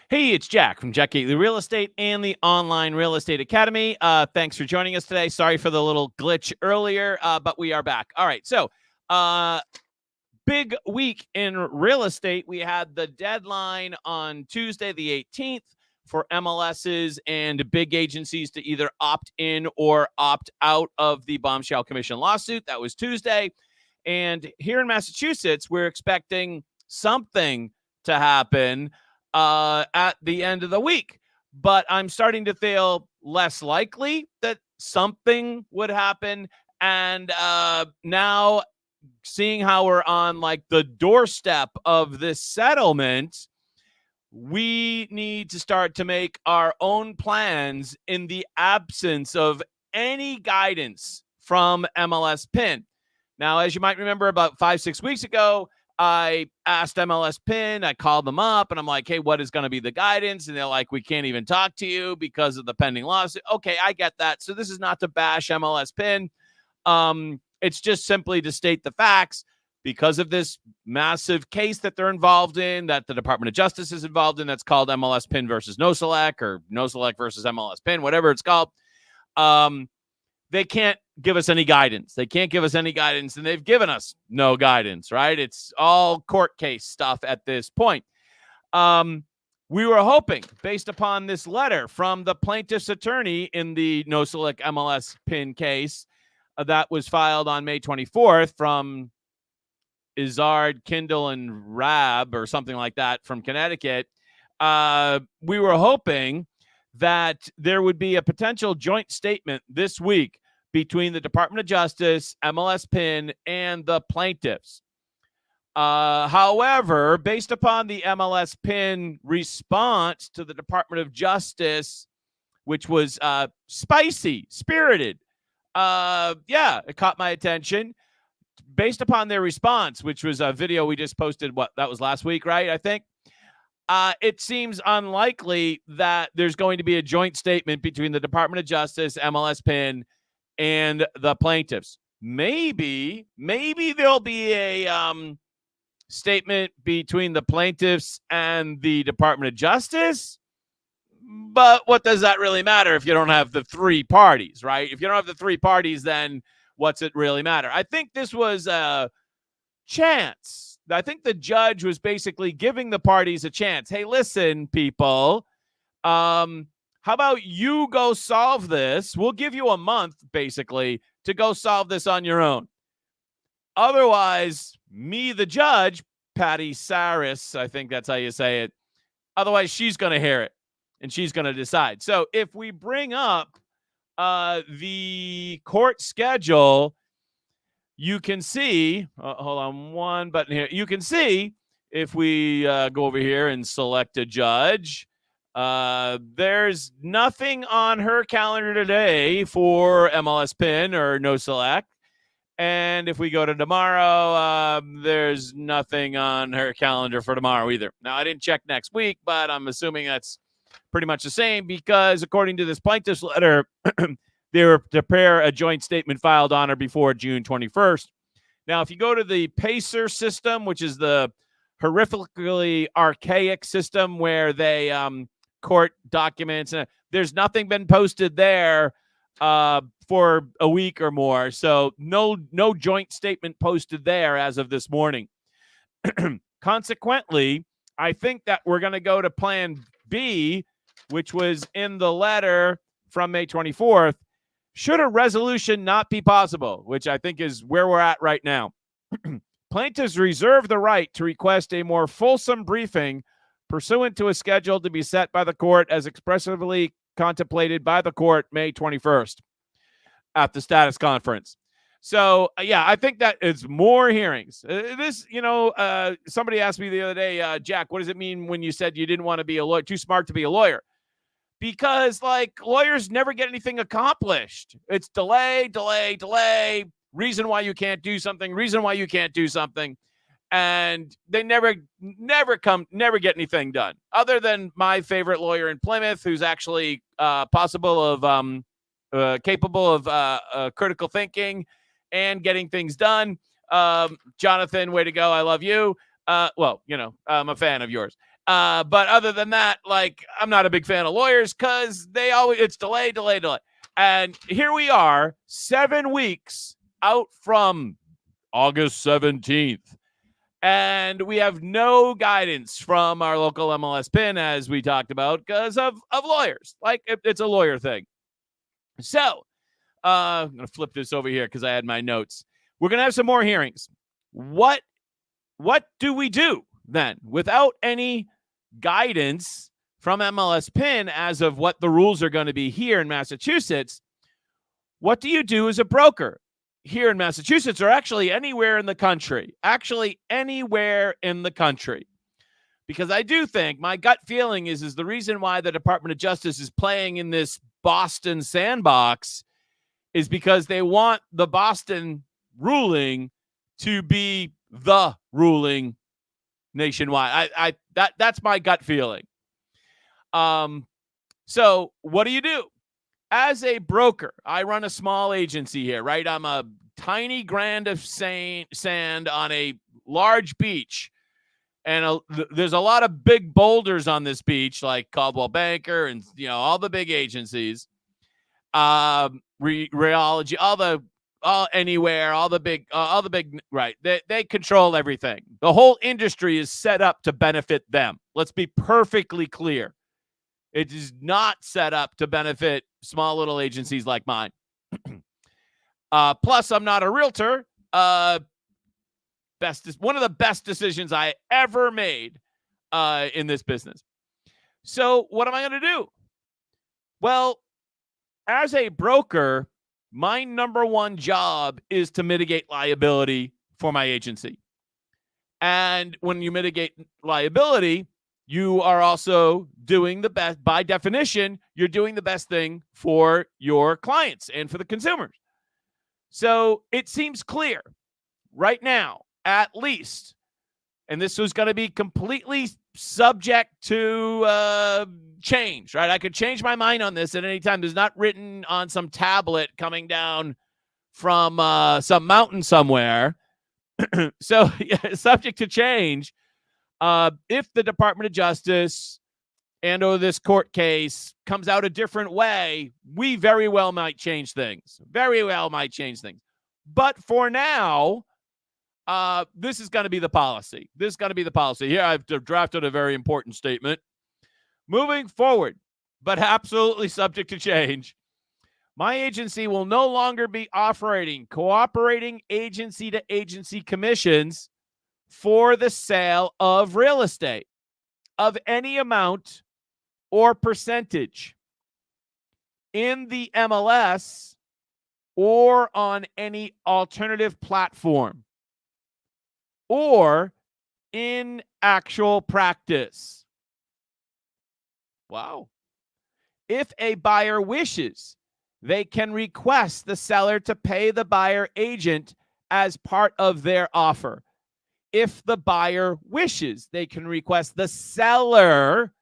Hey, it's Jack from Jack Gately Real Estate and the Online Real Estate Academy. Thanks for joining us today. Sorry for the little glitch earlier, but we are back. All right, so big week in real estate. We had the deadline on Tuesday, the 18th, for MLSs and big agencies to either opt in or opt out of the Bombshell Commission lawsuit. That was Tuesday. And here in Massachusetts, we're expecting something to happen at the end of the week. But I'm starting to feel less likely that something would happen. And now, seeing how we're on like the doorstep of this settlement, we need to start to make our own plans in the absence of any guidance from MLSPIN. Now, as you might remember, about 5-6 weeks ago, I asked MLSPIN, I called them up, and I'm like, hey, what is going to be the guidance? And they're like, we can't even talk to you because of the pending lawsuit. Okay, I get that. So this is not to bash MLSPIN. It's just simply to state the facts. Because of this massive case that they're involved in, that the Department of Justice is involved in, that's called MLSPIN versus NoSelect or NoSelect versus MLSPIN, whatever it's called. They can't give us any guidance. They can't give us any guidance, and they've given us no guidance, right? It's all court case stuff at this point. We were hoping, based upon this letter from the plaintiff's attorney in the NoSelect MLSPIN case that was filed on May 24th from Izzard, Kindle, and Rab, or something like that, from Connecticut, we were hoping that there would be a potential joint statement this week between the Department of Justice, MLSPIN, and the plaintiffs. However, based upon the MLSPIN response to the Department of Justice, which was spicy, spirited, it caught my attention. Based upon their response, which was a video we just posted, that was last week, right? I think. It seems unlikely that there's going to be a joint statement between the Department of Justice, MLSPIN, and the plaintiffs. Maybe there'll be a statement between the plaintiffs and the Department of Justice. But what does that really matter if you don't have the three parties, right? If you don't have the three parties, then what's it really matter? I think this was a chance. I think the judge was basically giving the parties a chance. Hey, listen, people, how about you go solve this? We'll give you a month, basically, to go solve this on your own. Otherwise, me, the judge, Patty Saris, I think that's how you say it. Otherwise, she's going to hear it, and she's going to decide. So if we bring up the court schedule, you can see, hold on one button here. You can see if we go over here and select a judge, there's nothing on her calendar today for MLSPIN or NoSelect. And if we go to tomorrow, there's nothing on her calendar for tomorrow either. Now, I didn't check next week, but I'm assuming that's pretty much the same because according to this plaintiff's letter, they were to prepare a joint statement filed on or before June 21st. Now, if you go to the PACER system, which is the horrifically archaic system where they court documents, there's nothing been posted there for a week or more. So no joint statement posted there as of this morning. Consequently, I think that we're going to go to Plan B, which was in the letter from May 24th. Should a resolution not be possible, which I think is where we're at right now, plaintiffs reserve the right to request a more fulsome briefing pursuant to a schedule to be set by the court as expressly contemplated by the court May 21st at the status conference. So, I think that it's more hearings. Somebody asked me the other day, Jack, what does it mean when you said you didn't want to be a lawyer, too smart to be a lawyer? Because, lawyers never get anything accomplished. It's delay, reason why you can't do something, and they never get anything done. Other than my favorite lawyer in Plymouth, who's actually capable of critical thinking and getting things done. Jonathan, way to go. I love you. I'm a fan of yours. But other than that, like, I'm not a big fan of lawyers because it's delay. And here we are, 7 weeks out from August 17th. And we have no guidance from our local MLSPIN, as we talked about, because of lawyers. Like, it's a lawyer thing. So I'm going to flip this over here because I had my notes. We're going to have some more hearings. What do we do then without any guidance from MLSPIN as of what the rules are going to be here in Massachusetts? What do you do as a broker here in Massachusetts, or actually anywhere in the country? Because I do think, my gut feeling is the reason why the Department of Justice is playing in this Boston sandbox is because they want the Boston ruling to be the ruling nationwide. That's my gut feeling. So what do you do? As a broker, I run a small agency here, right? I'm a tiny grain of sand on a large beach. And there's a lot of big boulders on this beach, like Caldwell Banker and, all the big agencies. Rheology, Anywhere, all the big, right. They control everything. The whole industry is set up to benefit them. Let's be perfectly clear. It is not set up to benefit small little agencies like mine. Plus, I'm not a realtor. One of the best decisions I ever made in this business. So what am I going to do? Well, as a broker, my number one job is to mitigate liability for my agency. And when you mitigate liability, you are also doing the best. By definition, you're doing the best thing for your clients and for the consumers. So it seems clear right now, at least, and this was going to be completely subject to change, right? I could change my mind on this at any time. There's not written on some tablet coming down from some mountain somewhere. So, subject to change. If the Department of Justice and/or this court case comes out a different way, we very well might change things. But for now, this is going to be the policy. Here, I've drafted a very important statement. Moving forward, but absolutely subject to change, my agency will no longer be offering cooperating agency-to-agency commissions for the sale of real estate of any amount or percentage in the MLS or on any alternative platform or in actual practice. Wow. If a buyer wishes, they can request the seller to pay the buyer agent as part of their offer. If the buyer wishes, they can request the seller,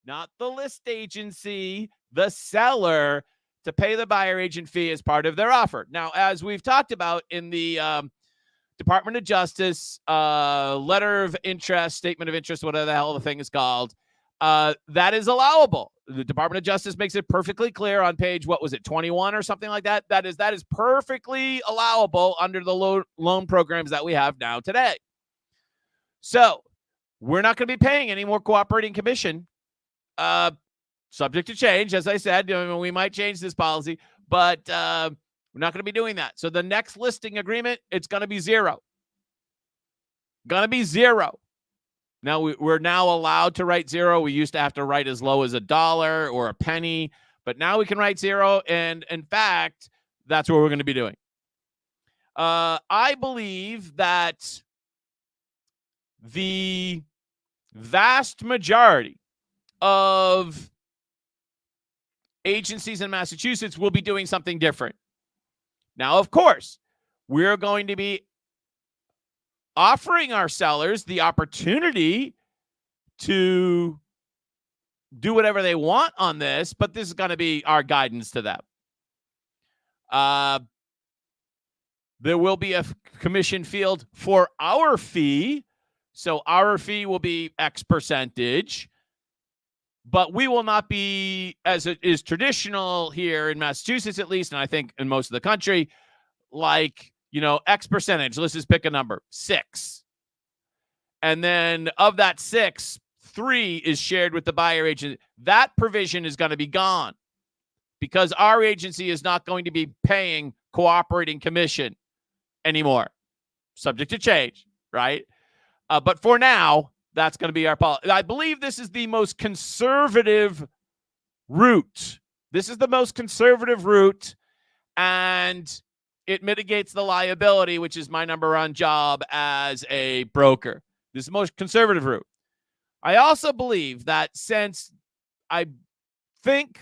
not the list agency, the seller, to pay the buyer agent fee as part of their offer. Now, as we've talked about in the Department of Justice letter of interest, statement of interest, whatever the hell the thing is called, that is allowable. The Department of Justice makes it perfectly clear on page, 21 or something like that? That is perfectly allowable under the loan programs that we have now today. So we're not going to be paying any more cooperating commission, subject to change. As I said, we might change this policy, but we're not going to be doing that. So the next listing agreement, it's going to be zero. Now, we're now allowed to write zero. We used to have to write as low as $1 or a penny, but now we can write zero. And in fact, that's what we're going to be doing. I believe that the vast majority of agencies in Massachusetts will be doing something different. Now, of course, we're going to be offering our sellers the opportunity to do whatever they want on this, but this is going to be our guidance to them. There will be a commission field for our fee. So our fee will be X percentage, but we will not be, as it is traditional here in Massachusetts at least, and I think in most of the country, like, X percentage. Let's just pick a number, 6. And then of that 6, 3 is shared with the buyer agent. That provision is going to be gone because our agency is not going to be paying cooperating commission anymore. Subject to change, right? But for now, that's going to be our policy. I believe this is the most conservative route. This is the most conservative route, and it mitigates the liability, which is my number one job as a broker. This is the most conservative route. I also believe that since I think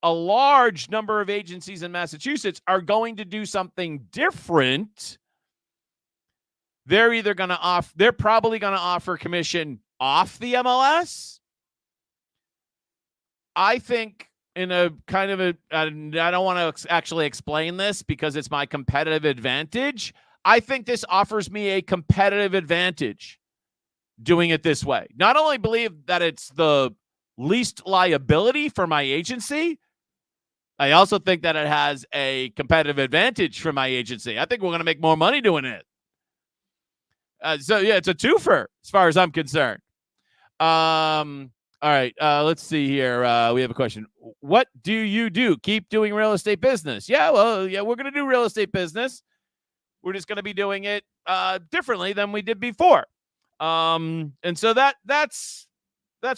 a large number of agencies in Massachusetts are going to do something different, they're either going to they're probably going to offer commission off the MLS. I think in a kind of I don't want to actually explain this because it's my competitive advantage. I think this offers me a competitive advantage doing it this way. Not only believe that it's the least liability for my agency, I also think that it has a competitive advantage for my agency. I think we're going to make more money doing it. So yeah, it's a twofer as far as I'm concerned. All right. Let's see here. We have a question. What do you do? Keep doing real estate business? Yeah, well, yeah, we're going to do real estate business. We're just going to be doing it differently than we did before. And so that's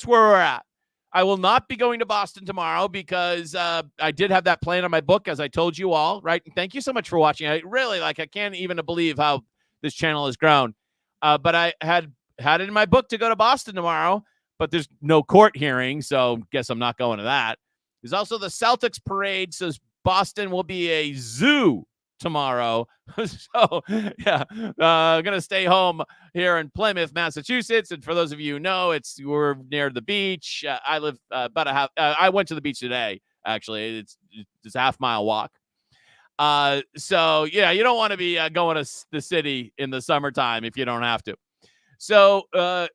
where we're at. I will not be going to Boston tomorrow because I did have that plan on my book, as I told you all, right? And thank you so much for watching. I really I can't even believe how this channel has grown. But I had it in my book to go to Boston tomorrow, but there's no court hearing, so guess I'm not going to that. There's also the Celtics parade, so Boston will be a zoo tomorrow. So, yeah, I'm going to stay home here in Plymouth, Massachusetts. And for those of you who know, we're near the beach. I live about a half. I went to the beach today, actually. It's a half-mile walk. So, yeah, you don't want to be going to the city in the summertime if you don't have to. So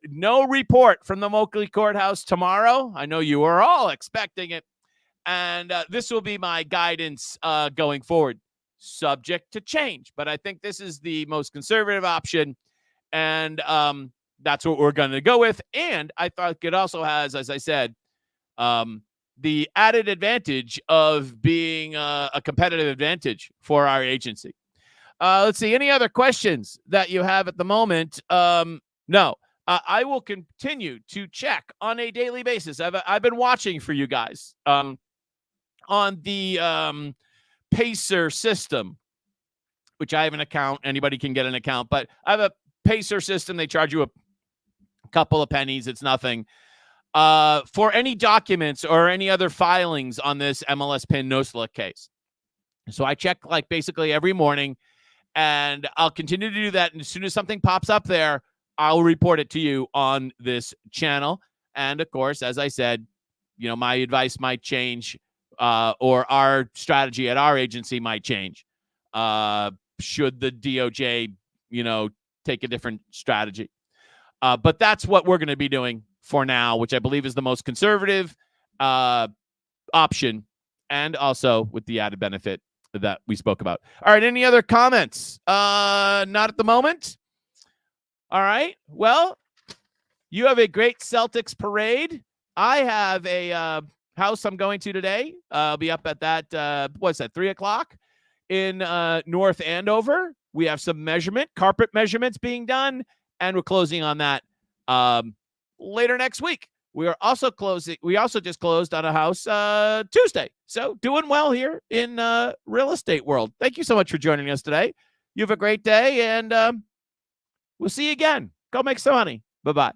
no report from the Moakley Courthouse tomorrow. I know you are all expecting it. And this will be my guidance going forward, subject to change. But I think this is the most conservative option. And that's what we're going to go with. And I thought it also has, as I said, the added advantage of being a competitive advantage for our agency. Let's see. Any other questions that you have at the moment? No. I will continue to check on a daily basis. I've been watching for you guys on the Pacer system, which I have an account. Anybody can get an account, but I have a Pacer system. They charge you a couple of pennies. It's nothing. For any documents or any other filings on this MLSPIN no-select case. So I check basically every morning, and I'll continue to do that. And as soon as something pops up there, I'll report it to you on this channel. And of course, as I said, my advice might change, or our strategy at our agency might change. Should the DOJ, take a different strategy. But that's what we're going to be doing for now, which I believe is the most conservative option, and also with the added benefit that we spoke about. All right, any other comments? Not at the moment. All right, well, you have a great Celtics parade. I have a house I'm going to today. I'll be up at that, what's that, 3 o'clock in North Andover. We have some carpet measurements being done, and we're closing on that later next week. We also just closed on a house Tuesday. So doing well here in real estate world. Thank you so much for joining us today. You have a great day, and we'll see you again. Go make some money. Bye-bye.